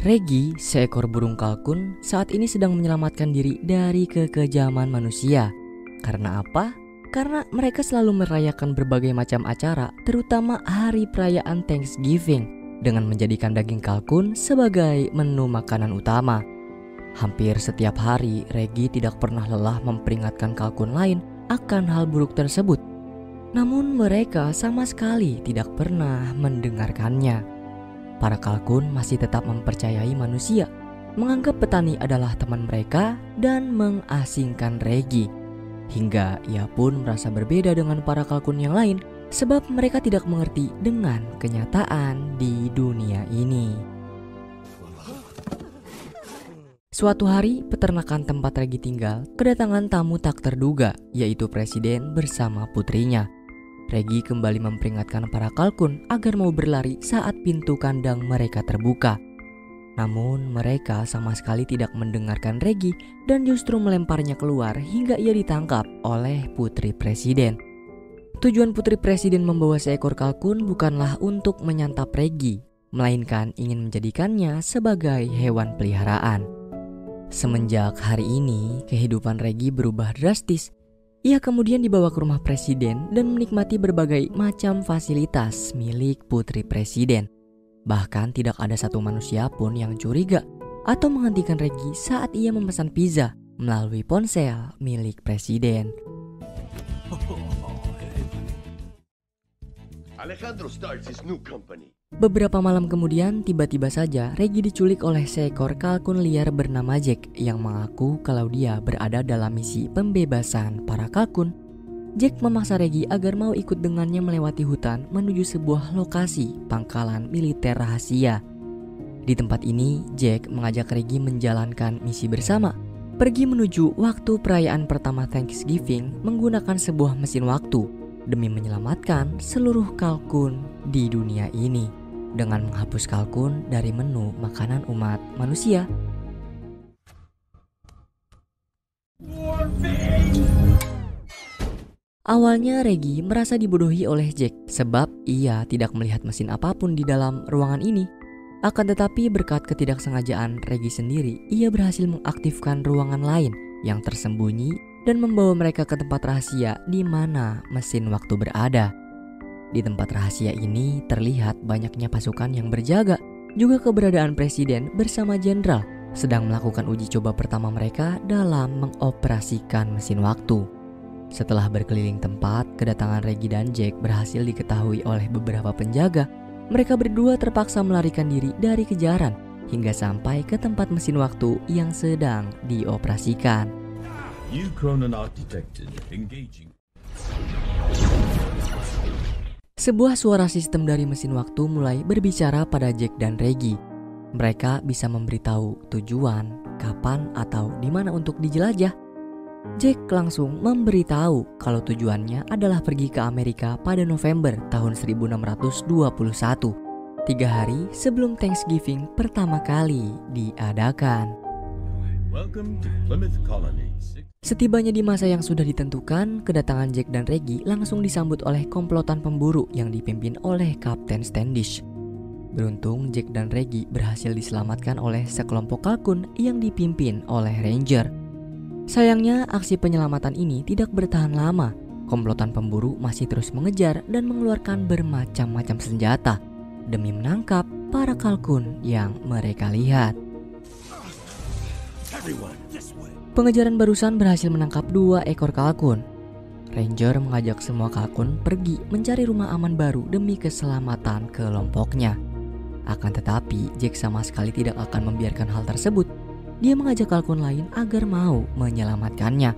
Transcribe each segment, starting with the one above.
Regi, seekor burung kalkun, saat ini sedang menyelamatkan diri dari kekejaman manusia. Karena apa? Karena mereka selalu merayakan berbagai macam acara, terutama hari perayaan Thanksgiving, dengan menjadikan daging kalkun sebagai menu makanan utama. Hampir setiap hari, Regi tidak pernah lelah memperingatkan kalkun lain akan hal buruk tersebut. Namun mereka sama sekali tidak pernah mendengarkannya. Para kalkun masih tetap mempercayai manusia, menganggap petani adalah teman mereka, dan mengasingkan Regi. Hingga ia pun merasa berbeda dengan para kalkun yang lain, sebab mereka tidak mengerti dengan kenyataan di dunia ini. Suatu hari, peternakan tempat Regi tinggal kedatangan tamu tak terduga, yaitu presiden bersama putrinya. Regi kembali memperingatkan para kalkun agar mau berlari saat pintu kandang mereka terbuka. Namun mereka sama sekali tidak mendengarkan Regi dan justru melemparnya keluar hingga ia ditangkap oleh putri presiden. Tujuan putri presiden membawa seekor kalkun bukanlah untuk menyantap Regi, melainkan ingin menjadikannya sebagai hewan peliharaan. Semenjak hari ini, kehidupan Regi berubah drastis. Ia kemudian dibawa ke rumah presiden dan menikmati berbagai macam fasilitas milik putri presiden. Bahkan tidak ada satu manusia pun yang curiga atau menghentikan Regi saat ia memesan pizza melalui ponsel milik presiden. Alejandro starts his new company. Beberapa malam kemudian, tiba-tiba saja Regi diculik oleh seekor kalkun liar bernama Jack yang mengaku kalau dia berada dalam misi pembebasan para kalkun. Jack memaksa Regi agar mau ikut dengannya melewati hutan menuju sebuah lokasi pangkalan militer rahasia. Di tempat ini, Jack mengajak Regi menjalankan misi bersama, pergi menuju waktu perayaan pertama Thanksgiving menggunakan sebuah mesin waktu demi menyelamatkan seluruh kalkun di dunia ini dengan menghapus kalkun dari menu makanan umat manusia. Awalnya Regi merasa dibodohi oleh Jack sebab ia tidak melihat mesin apapun di dalam ruangan ini. Akan tetapi berkat ketidaksengajaan Regi sendiri, ia berhasil mengaktifkan ruangan lain yang tersembunyi dan membawa mereka ke tempat rahasia di mana mesin waktu berada. Di tempat rahasia ini terlihat banyaknya pasukan yang berjaga, juga keberadaan presiden bersama jenderal sedang melakukan uji coba pertama mereka dalam mengoperasikan mesin waktu. Setelah berkeliling tempat, kedatangan Regi dan Jack berhasil diketahui oleh beberapa penjaga. Mereka berdua terpaksa melarikan diri dari kejaran hingga sampai ke tempat mesin waktu yang sedang dioperasikan. Sebuah suara sistem dari mesin waktu mulai berbicara pada Jack dan Regi. Mereka bisa memberitahu tujuan, kapan, atau di mana untuk dijelajah. Jack langsung memberitahu kalau tujuannya adalah pergi ke Amerika pada November tahun 1621, 3 hari sebelum Thanksgiving pertama kali diadakan. Setibanya di masa yang sudah ditentukan, kedatangan Jack dan Regi langsung disambut oleh komplotan pemburu yang dipimpin oleh Kapten Standish. Beruntung Jack dan Regi berhasil diselamatkan oleh sekelompok kalkun yang dipimpin oleh Ranger. Sayangnya aksi penyelamatan ini tidak bertahan lama. Komplotan pemburu masih terus mengejar dan mengeluarkan bermacam-macam senjata demi menangkap para kalkun yang mereka lihat. Pengejaran barusan berhasil menangkap 2 ekor kalkun. Ranger mengajak semua kalkun pergi mencari rumah aman baru demi keselamatan kelompoknya. Akan tetapi Jack sama sekali tidak akan membiarkan hal tersebut. Dia mengajak kalkun lain agar mau menyelamatkannya.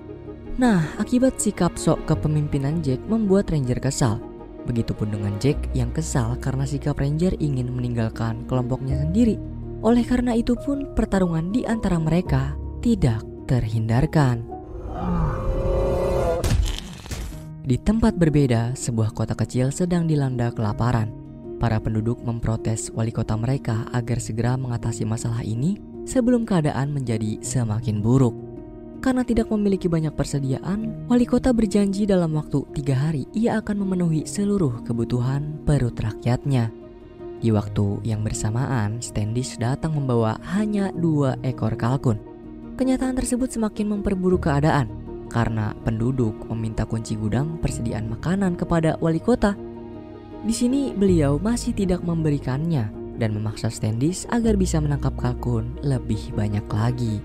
Nah, akibat sikap sok kepemimpinan Jack membuat Ranger kesal. Begitupun dengan Jack yang kesal karena sikap Ranger ingin meninggalkan kelompoknya sendiri. Oleh karena itu pun pertarungan di antara mereka tidak terhindarkan. Di tempat berbeda, sebuah kota kecil sedang dilanda kelaparan. Para penduduk memprotes wali kota mereka agar segera mengatasi masalah ini sebelum keadaan menjadi semakin buruk. Karena tidak memiliki banyak persediaan, wali kota berjanji dalam waktu 3 hari ia akan memenuhi seluruh kebutuhan perut rakyatnya. Di waktu yang bersamaan, Standish datang membawa hanya 2 ekor kalkun. Kenyataan tersebut semakin memperburuk keadaan karena penduduk meminta kunci gudang persediaan makanan kepada wali kota. Di sini beliau masih tidak memberikannya dan memaksa Standish agar bisa menangkap kalkun lebih banyak lagi.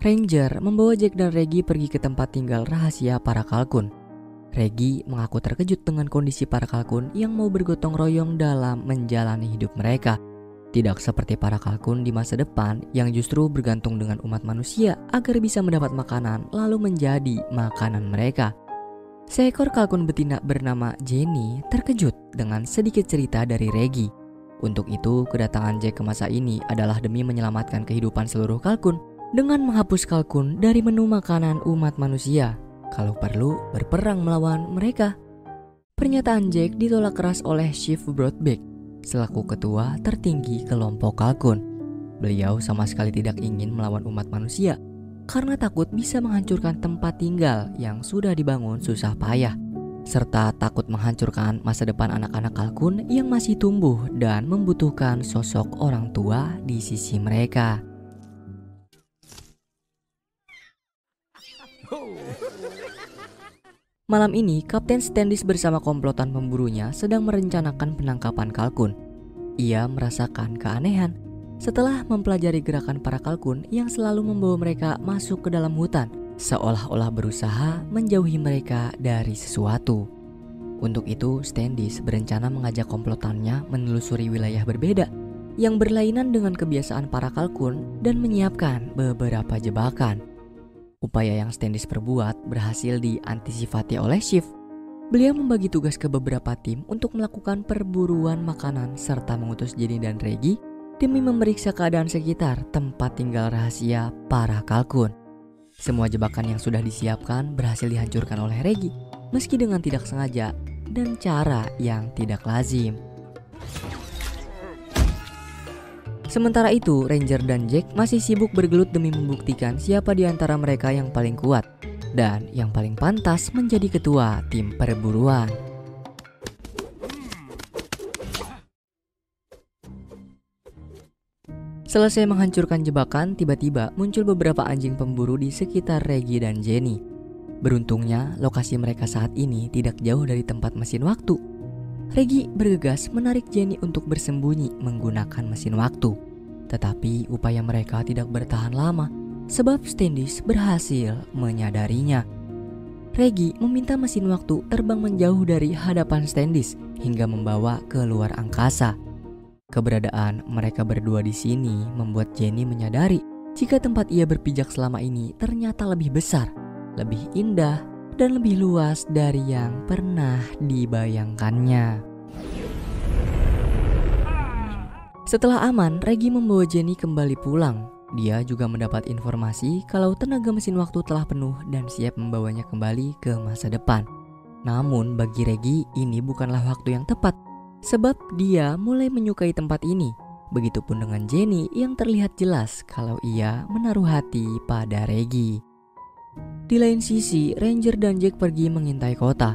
Ranger membawa Jack dan Reggie pergi ke tempat tinggal rahasia para kalkun. Reggie mengaku terkejut dengan kondisi para kalkun yang mau bergotong royong dalam menjalani hidup mereka. Tidak seperti para kalkun di masa depan yang justru bergantung dengan umat manusia agar bisa mendapat makanan lalu menjadi makanan mereka. Seekor kalkun betina bernama Jenny terkejut dengan sedikit cerita dari Reggie. Untuk itu, kedatangan Jack ke masa ini adalah demi menyelamatkan kehidupan seluruh kalkun dengan menghapus kalkun dari menu makanan umat manusia. Kalau perlu, berperang melawan mereka. Pernyataan Jack ditolak keras oleh Chief Broadback selaku ketua tertinggi kelompok kalkun. Beliau sama sekali tidak ingin melawan umat manusia karena takut bisa menghancurkan tempat tinggal yang sudah dibangun susah payah, serta takut menghancurkan masa depan anak-anak kalkun yang masih tumbuh dan membutuhkan sosok orang tua di sisi mereka. Malam ini, Kapten Standish bersama komplotan pemburunya sedang merencanakan penangkapan kalkun. Ia merasakan keanehan setelah mempelajari gerakan para kalkun yang selalu membawa mereka masuk ke dalam hutan, seolah-olah berusaha menjauhi mereka dari sesuatu. Untuk itu, Standish berencana mengajak komplotannya menelusuri wilayah berbeda yang berlainan dengan kebiasaan para kalkun dan menyiapkan beberapa jebakan. Upaya yang Standish perbuat berhasil diantisipasi oleh Chief. Beliau membagi tugas ke beberapa tim untuk melakukan perburuan makanan serta mengutus Jenny dan Reggie demi memeriksa keadaan sekitar tempat tinggal rahasia para kalkun. Semua jebakan yang sudah disiapkan berhasil dihancurkan oleh Reggie meski dengan tidak sengaja dan cara yang tidak lazim. Sementara itu, Ranger dan Jack masih sibuk bergelut demi membuktikan siapa di antara mereka yang paling kuat dan yang paling pantas menjadi ketua tim perburuan. Selesai menghancurkan jebakan, tiba-tiba muncul beberapa anjing pemburu di sekitar Reggie dan Jenny. Beruntungnya, lokasi mereka saat ini tidak jauh dari tempat mesin waktu. Reggie bergegas menarik Jenny untuk bersembunyi menggunakan mesin waktu. Tetapi upaya mereka tidak bertahan lama sebab Standish berhasil menyadarinya. Reggie meminta mesin waktu terbang menjauh dari hadapan Standish hingga membawa ke luar angkasa. Keberadaan mereka berdua di sini membuat Jenny menyadari jika tempat ia berpijak selama ini ternyata lebih besar, lebih indah, dan lebih luas dari yang pernah dibayangkannya. Setelah aman, Reggie membawa Jenny kembali pulang. Dia juga mendapat informasi kalau tenaga mesin waktu telah penuh dan siap membawanya kembali ke masa depan. Namun bagi Reggie ini bukanlah waktu yang tepat, sebab dia mulai menyukai tempat ini. Begitupun dengan Jenny yang terlihat jelas kalau ia menaruh hati pada Reggie. Di lain sisi, Ranger dan Jack pergi mengintai kota.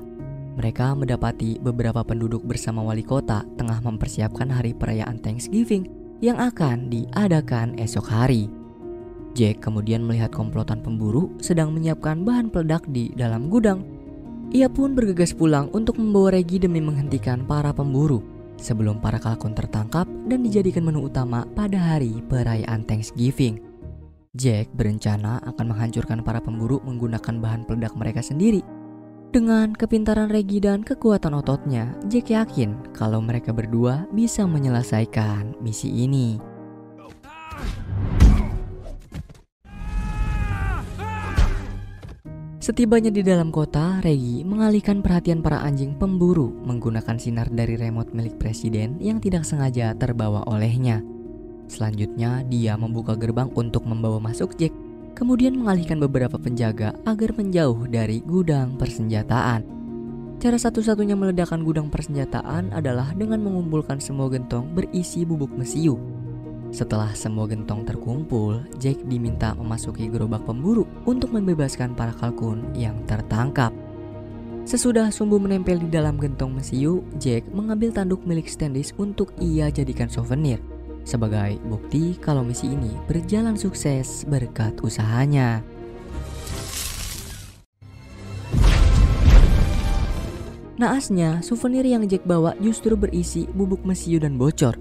Mereka mendapati beberapa penduduk bersama wali kota tengah mempersiapkan hari perayaan Thanksgiving yang akan diadakan esok hari. Jack kemudian melihat komplotan pemburu sedang menyiapkan bahan peledak di dalam gudang. Ia pun bergegas pulang untuk membawa Reggie demi menghentikan para pemburu sebelum para kalkun tertangkap dan dijadikan menu utama pada hari perayaan Thanksgiving. Jack berencana akan menghancurkan para pemburu menggunakan bahan peledak mereka sendiri. Dengan kepintaran Reggie dan kekuatan ototnya, Jack yakin kalau mereka berdua bisa menyelesaikan misi ini. Setibanya di dalam kota, Reggie mengalihkan perhatian para anjing pemburu menggunakan sinar dari remote milik presiden yang tidak sengaja terbawa olehnya. Selanjutnya, dia membuka gerbang untuk membawa masuk Jack, kemudian mengalihkan beberapa penjaga agar menjauh dari gudang persenjataan. Cara satu-satunya meledakkan gudang persenjataan adalah dengan mengumpulkan semua gentong berisi bubuk mesiu. Setelah semua gentong terkumpul, Jack diminta memasuki gerobak pemburu untuk membebaskan para kalkun yang tertangkap. Sesudah sumbu menempel di dalam gentong mesiu, Jack mengambil tanduk milik Standish untuk ia jadikan souvenir sebagai bukti kalau misi ini berjalan sukses berkat usahanya. Naasnya, souvenir yang Jack bawa justru berisi bubuk mesiu dan bocor,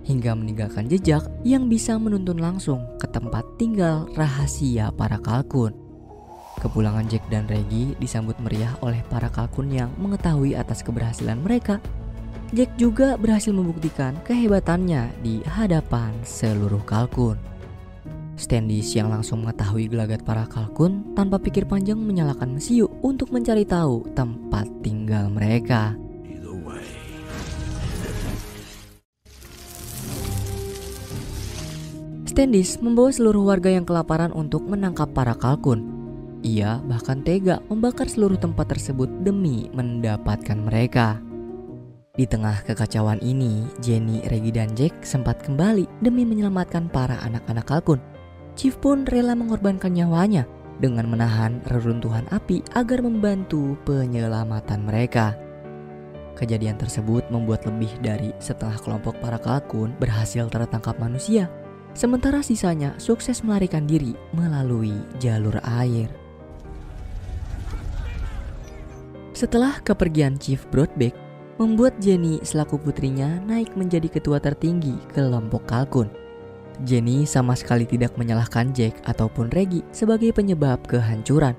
hingga meninggalkan jejak yang bisa menuntun langsung ke tempat tinggal rahasia para kalkun. Kepulangan Jack dan Reggie disambut meriah oleh para kalkun yang mengetahui atas keberhasilan mereka. Jack juga berhasil membuktikan kehebatannya di hadapan seluruh kalkun. Standish yang langsung mengetahui gelagat para kalkun tanpa pikir panjang menyalakan mesiu untuk mencari tahu tempat tinggal mereka. Standish membawa seluruh warga yang kelaparan untuk menangkap para kalkun. Ia bahkan tega membakar seluruh tempat tersebut demi mendapatkan mereka. Di tengah kekacauan ini, Jenny, Reggie, dan Jack sempat kembali demi menyelamatkan para anak-anak kalkun. Chief pun rela mengorbankan nyawanya dengan menahan reruntuhan api agar membantu penyelamatan mereka. Kejadian tersebut membuat lebih dari setengah kelompok para kalkun berhasil tertangkap manusia, sementara sisanya sukses melarikan diri melalui jalur air. Setelah kepergian Chief Broadback, membuat Jenny selaku putrinya naik menjadi ketua tertinggi kelompok kalkun. Jenny sama sekali tidak menyalahkan Jack ataupun Reggie sebagai penyebab kehancuran.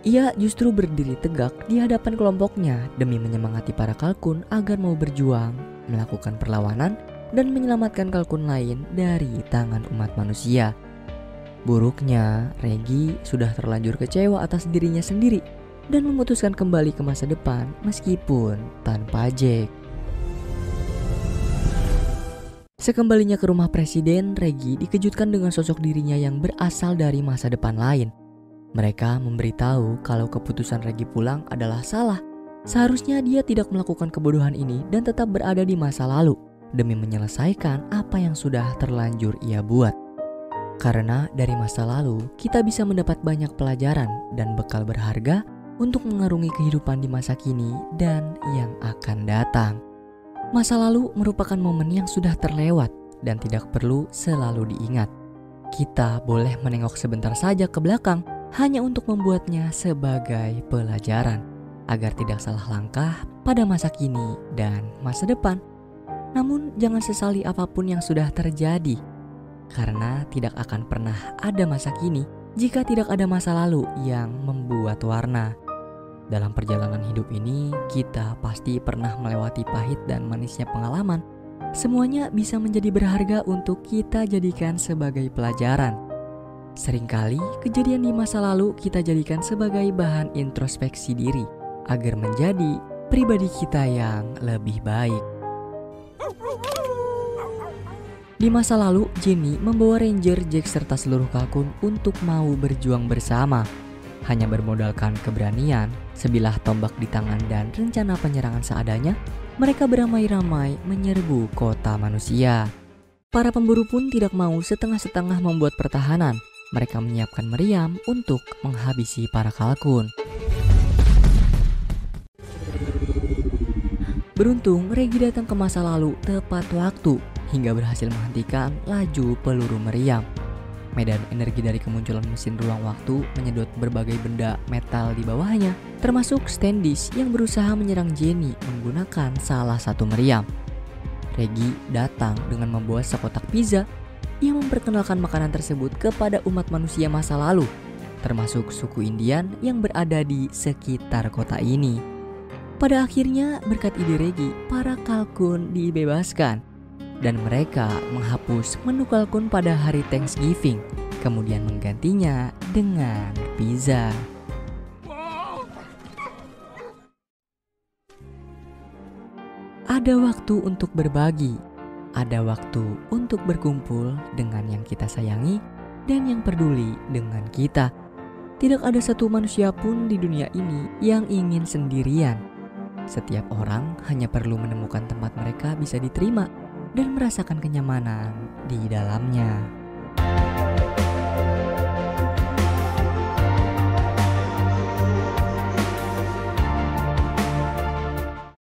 Ia justru berdiri tegak di hadapan kelompoknya demi menyemangati para kalkun agar mau berjuang, melakukan perlawanan, dan menyelamatkan kalkun lain dari tangan umat manusia. Buruknya, Reggie sudah terlanjur kecewa atas dirinya sendiri dan memutuskan kembali ke masa depan meskipun tanpa Jack. Sekembalinya ke rumah presiden, Reggie dikejutkan dengan sosok dirinya yang berasal dari masa depan lain. Mereka memberitahu kalau keputusan Reggie pulang adalah salah. Seharusnya dia tidak melakukan kebodohan ini dan tetap berada di masa lalu demi menyelesaikan apa yang sudah terlanjur ia buat. Karena dari masa lalu kita bisa mendapat banyak pelajaran dan bekal berharga untuk mengarungi kehidupan di masa kini dan yang akan datang. Masa lalu merupakan momen yang sudah terlewat dan tidak perlu selalu diingat. Kita boleh menengok sebentar saja ke belakang hanya untuk membuatnya sebagai pelajaran agar tidak salah langkah pada masa kini dan masa depan. Namun jangan sesali apapun yang sudah terjadi, karena tidak akan pernah ada masa kini jika tidak ada masa lalu yang membuat warna. Dalam perjalanan hidup ini, kita pasti pernah melewati pahit dan manisnya pengalaman. Semuanya bisa menjadi berharga untuk kita jadikan sebagai pelajaran. Seringkali kejadian di masa lalu kita jadikan sebagai bahan introspeksi diri agar menjadi pribadi kita yang lebih baik. Di masa lalu, Jenny membawa Ranger, Jack serta seluruh kalkun untuk mau berjuang bersama. Hanya bermodalkan keberanian, sebilah tombak di tangan dan rencana penyerangan seadanya, mereka beramai-ramai menyerbu kota manusia. Para pemburu pun tidak mau setengah-setengah membuat pertahanan. Mereka menyiapkan meriam untuk menghabisi para kalkun. Beruntung, Reggie datang ke masa lalu tepat waktu hingga berhasil menghentikan laju peluru meriam. Medan energi dari kemunculan mesin ruang waktu menyedot berbagai benda metal di bawahnya, termasuk Standish yang berusaha menyerang Jenny menggunakan salah satu meriam. Reggie datang dengan membawa sekotak pizza. Ia memperkenalkan makanan tersebut kepada umat manusia masa lalu, termasuk suku Indian yang berada di sekitar kota ini. Pada akhirnya, berkat ide Reggie, para kalkun dibebaskan dan mereka menghapus menu kalkun pada hari Thanksgiving, kemudian menggantinya dengan pizza. Ada waktu untuk berbagi, ada waktu untuk berkumpul dengan yang kita sayangi dan yang peduli dengan kita. Tidak ada satu manusia pun di dunia ini yang ingin sendirian. Setiap orang hanya perlu menemukan tempat mereka bisa diterima dan merasakan kenyamanan di dalamnya.